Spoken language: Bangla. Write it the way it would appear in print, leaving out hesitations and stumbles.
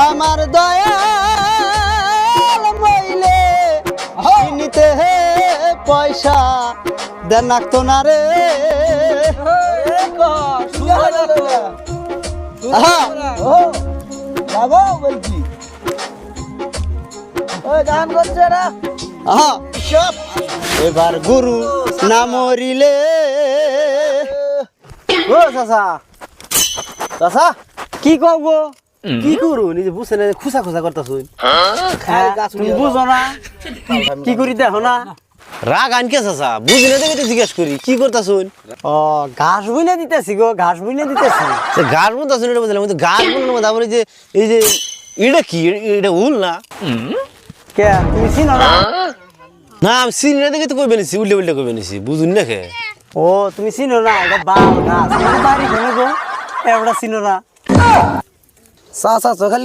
আমার দয়াল মইলে নিতে হে পয়সা দেন নাকতো না রে। গান করছে না এবার গুরু না মরিলে। ও চাচা চাচা কি কব কি করু নিজে বুঝছে না খুসা খুসা করতেছ তুমি বুঝো না কি করি দেখো না। রাগ আনকে চাচা বুঝি না দেখে জিজ্ঞেস করি কি করতেছ ও ঘাস বুনে দিতেছি গো, ঘাস বুনে দিতেছি। গাছ বুনতেছ এটা বুঝলাম কিন্তু গাছ বুনের মধ্যে আবার এই যে এটা কি এটা উল না কে তুমি চিনো না? না আমি চিনি না দেখে তো কই বেনিছি উল্টে উল্টে কই বেনিছি বুঝুন না খে। ও তুমি চিনো না এটা বাল গাছ, বাড়ি ঘনে গো, এবার চিনো না। চাচা তো খালি